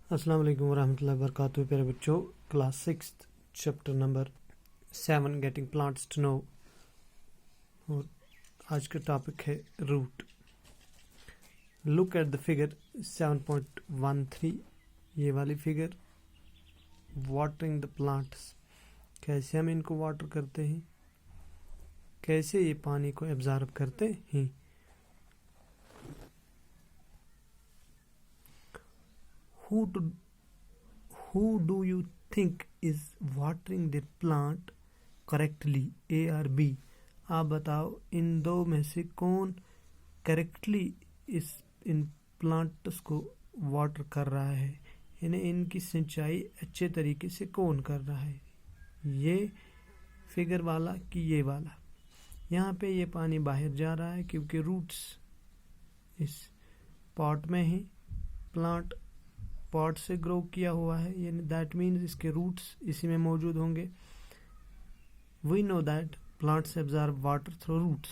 अस्सलाम वालेकुम वरहमतुल्लाहि वबरकातुहू। प्यारे बच्चों, class 6 chapter number 7 getting plants to know, और आज का टॉपिक है root. Look at the figure 7.13, ये वाली फिगर, वाटरिंग द प्लांट्स। कैसे हम इनको वाटर करते हैं, कैसे ये पानी को एब्जॉर्ब करते हैं। Who do you think is watering the plant correctly, A or B? आप बताओ इन दो में से कौन करेक्टली इन प्लांट्स को वाटर कर रहा है, यानी इनकी सिंचाई अच्छे तरीके से कौन कर रहा है, ये फिगर वाला कि ये वाला। यहाँ पे ये पानी बाहर जा रहा है क्योंकि रूट्स इस पॉट में है, प्लांट पॉट से ग्रो किया हुआ है, यानी दैट मीन्स इसके रूट्स इसी में मौजूद होंगे। We know that plants absorb water through roots.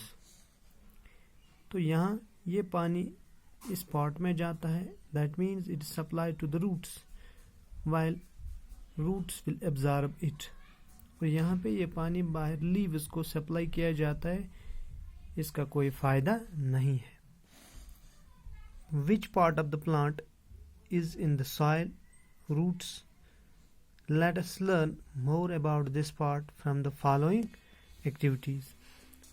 तो यहाँ ये पानी इस पॉट में जाता है, that means it is supply to the roots while roots will absorb it. और यहाँ पे ये पानी बाहर लीव्स को सप्लाई किया जाता है, इसका कोई फायदा नहीं है। Which part of the plant is in the soil, roots? Let us learn more about this part from the following activities.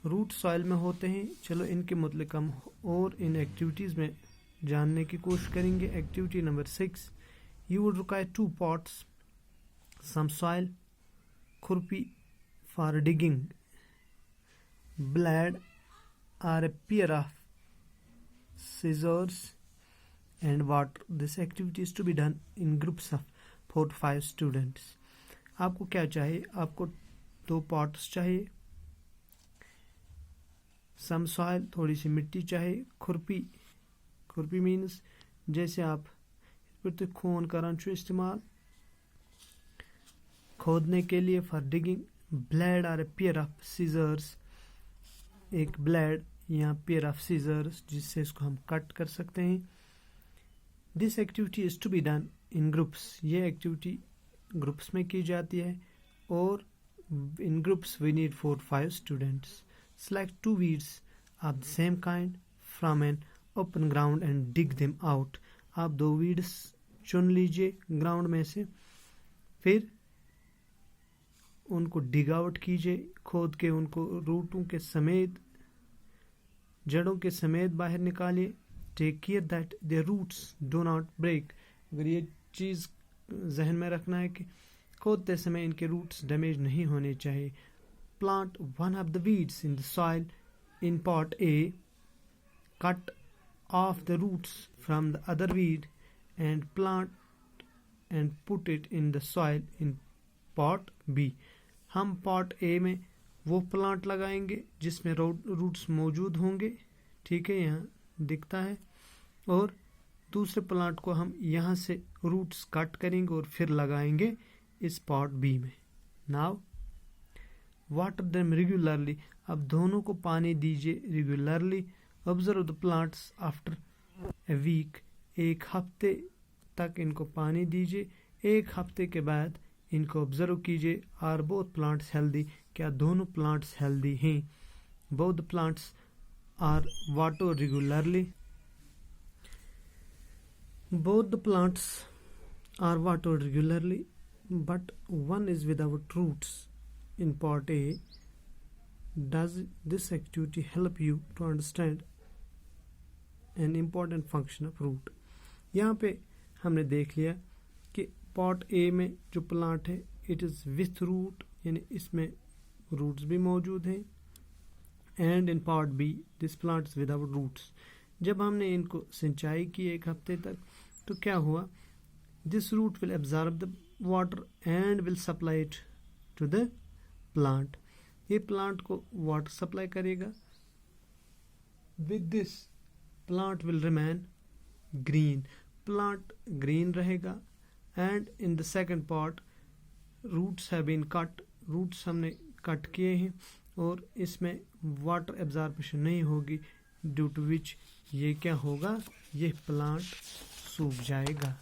Root soil में होते हैं, चलो इनके मुतल्लिक़ हम और इन एक्टिविटीज़ में जानने की कोशिश करेंगे। Activity number 6, you would require 2 pots, some soil, खुरपी for digging, blade or a pair of scissors and water. This activity is to be done in groups of 4 to 5 students. आपको क्या चाहिए? आपको 2 पॉट्स चाहिए, सम सॉइल, थोड़ी सी मिट्टी चाहिए, खुरपी मीन्स जैसे आप तो खून करान इस्तेमाल खोदने के लिए, फॉर डिगिंग। ब्लेड और पेयर ऑफ सीजर्स, एक ब्लेड या पेयर ऑफ सीजर्स जिससे इसको हम कट कर सकते हैं। This activity is to be done in groups, ये एक्टिविटी ग्रुप्स में की जाती है, और in groups we need 4 to 5 students. Select 2 weeds of the same kind from an open ground and dig them out. आप 2 weeds चुन लीजिए ground में से, फिर उनको डिग आउट कीजिए, खोद के उनको रूटों के समेत, जड़ों के समेत बाहर निकालिए। Take care that the roots do not break. अगर ये चीज़ जहन में रखना है कि खोदते समय इनके रूट्स डैमेज नहीं होने चाहिए। Plant one of the weeds in the soil in pot A, cut off the roots from the other weed and plant and put it in the soil in pot B. हम pot A में वो plant लगाएंगे जिसमें roots मौजूद होंगे, ठीक है, यहाँ दिखता है, और दूसरे प्लांट को हम यहाँ से रूट्स कट करेंगे और फिर लगाएंगे इस पॉट बी में। नाउ वाटर देम रेगुलरली, अब दोनों को पानी दीजिए regularly. Observe the plants after a week, एक हफ्ते तक इनको पानी दीजिए, एक हफ्ते के बाद इनको ऑब्जर्व कीजिए। आर बोथ प्लांट्स हेल्दी, क्या दोनों प्लांट्स हेल्दी हैं? Both plants are watered regularly. Both the plants are watered regularly, but one is without roots in pot A. Does this activity help you to understand an important function of root? यहाँ पे हमने देख लिया कि pot A में जो plant है it is with root, यानी इसमें रूट्स भी मौजूद हैं, and in pot B this plant is without roots. जब हमने इनको सिंचाई की एक हफ्ते तक, तो क्या हुआ? This root will absorb the water and will supply it to the plant. ये प्लांट को वाटर सप्लाई करेगा। With this plant will remain green, plant green रहेगा। And in the second pot roots have been cut, roots हमने cut किए हैं, और इसमें water absorption नहीं होगी, ड्यू टू विच ये क्या होगा, ये प्लांट सूख जाएगा।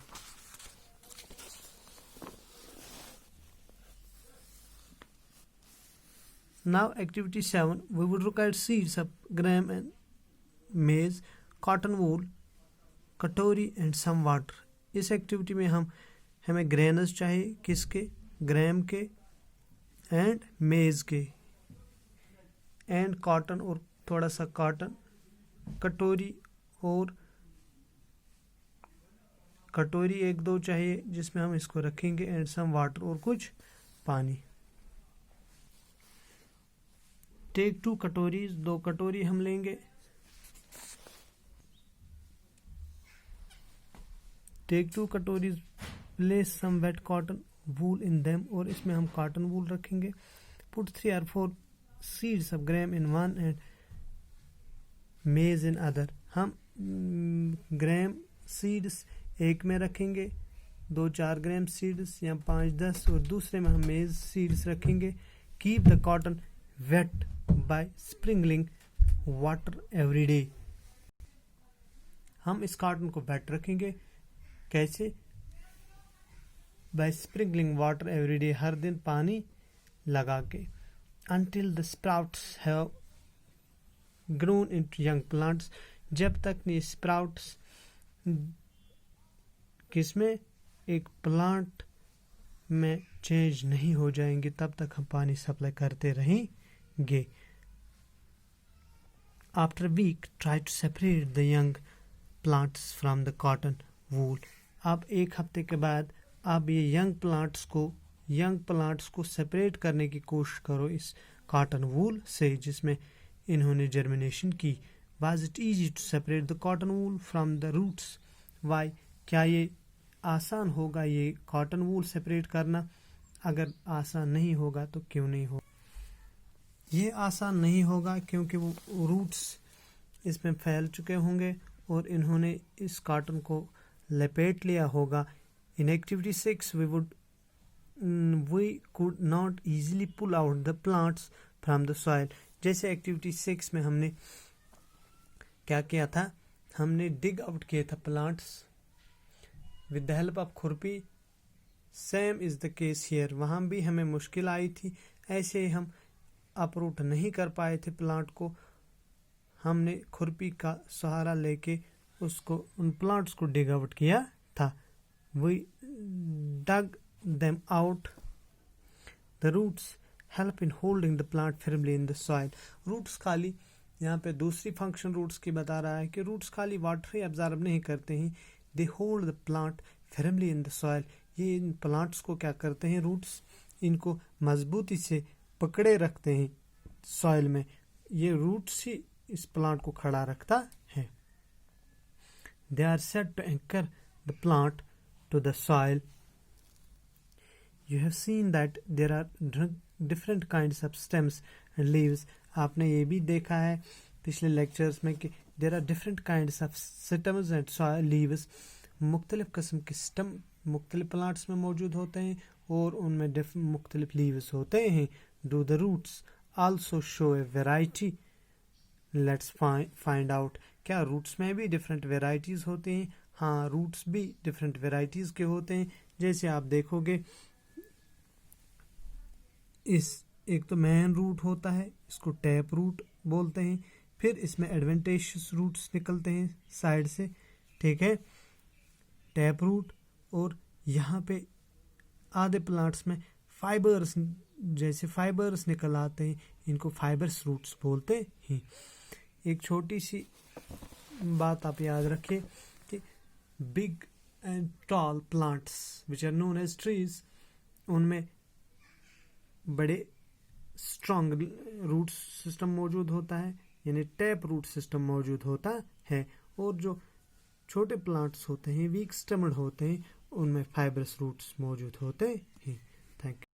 Now activity 7, we would require seeds of gram and maize, cotton wool, कटोरी एंड सम वाटर. इस एक्टिविटी में हमें ग्रेनस चाहिए, किसके, ग्राम के एंड मेज के, एंड कॉटन और थोड़ा सा कॉटन, कटोरी और कटोरी 1-2 चाहिए जिसमें हम इसको रखेंगे, एंड सम वाटर और कुछ पानी. टेक 2 कटोरीज, 2 कटोरी हम लेंगे. टेक 2 कटोरीज, place some wet cotton wool in them, और इसमें हम कॉटन वूल रखेंगे. Put 3 or 4 seeds of gram in one and maize in other. हम ग्राम सीड्स एक में रखेंगे, 2-4 ग्राम सीड्स या 5-10, और दूसरे में हम मेज सीड्स रखेंगे. Keep the cotton wet by sprinkling water every day. हम इस कॉटन को वेट रखेंगे, कैसे, by sprinkling water every day, हर दिन पानी लगा के. until the sprouts have grown into young plants, जब तक ये स्प्राउट्स किसमें, एक प्लांट में चेंज नहीं हो जाएंगे, तब तक हम पानी सप्लाई करते रहेंगे. After a week try to separate the young plants from the cotton wool. अब एक हफ्ते के बाद अब ये यंग प्लांट्स को सेपरेट करने की कोशिश करो इस कॉटन वूल से जिसमें इन्होंने जर्मिनेशन की. Was it easy to separate the cotton wool from the roots? Why, क्या ये आसान होगा ये कॉटन वूल सेपरेट करना? अगर आसान नहीं होगा तो क्यों नहीं होगा? ये आसान नहीं होगा क्योंकि वो रूट्स इसमें फैल चुके होंगे और इन्होंने इस कॉटन को लपेट लिया होगा. In activity 6, we could not easily pull out the plants from the soil. जैसे activity 6 में हमने क्या किया था, हमने dig out किया था plants with the help of खुरपी. Same is the case here. वहाँ भी हमें मुश्किल आई थी, ऐसे ही हम uproot नहीं कर पाए थे प्लांट को. हमने खुरपी का सहारा लेके उसको, उन प्लांट्स को dig out किया था. We dug them out. The roots help in holding the plant firmly in the soil. Roots खाली, यहाँ पे दूसरी फंक्शन रूट्स की बता रहा है कि रूट्स खाली वाटर ही एब्जॉर्ब नहीं करते हैं, they hold the plant firmly in the soil. ये इन प्लांट्स को क्या करते हैं, रूट्स इनको मजबूती से पकड़े रखते हैं सॉइल में. ये रूट्स ही इस प्लांट को खड़ा रखता है. They are said to anchor the plant to the soil. You have seen that there are different kinds of stems and leaves. आपने ये भी देखा है पिछले लेक्चर्स में कि there are different kinds of stems and soil leaves. मुख्तलिफ किस्म के स्टेम मुख्तलिफ प्लांट्स में मौजूद होते हैं और उनमें मुख्तलिफ लीव्स होते हैं. Do the roots also show a variety? Let's find out. क्या रूट्स में भी डिफरेंट वेराइटीज होते हैं? हाँ, रूट्स भी डिफरेंट वेराइटीज के होते हैं. जैसे आप देखोगे इस एक तो मेन रूट होता है, इसको टैप रूट बोलते हैं. फिर इसमें एडवेंटेशियस रूट्स निकलते हैं साइड से, ठीक है, टैप रूट. और यहाँ पे आधे प्लांट्स में फाइबर्स, जैसे फाइबर्स निकल आते हैं, इनको फाइबर्स रूट्स बोलते हैं. एक छोटी सी बात आप याद रखिए कि big and tall plants which are known as trees, उनमें बड़े स्ट्रॉन्ग रूट सिस्टम मौजूद होता है, यानी टैप रूट सिस्टम मौजूद होता है. और जो छोटे प्लांट्स होते हैं, वीक स्टेमड होते हैं, उनमें फाइबरस रूट्स मौजूद होते हैं. Thank you.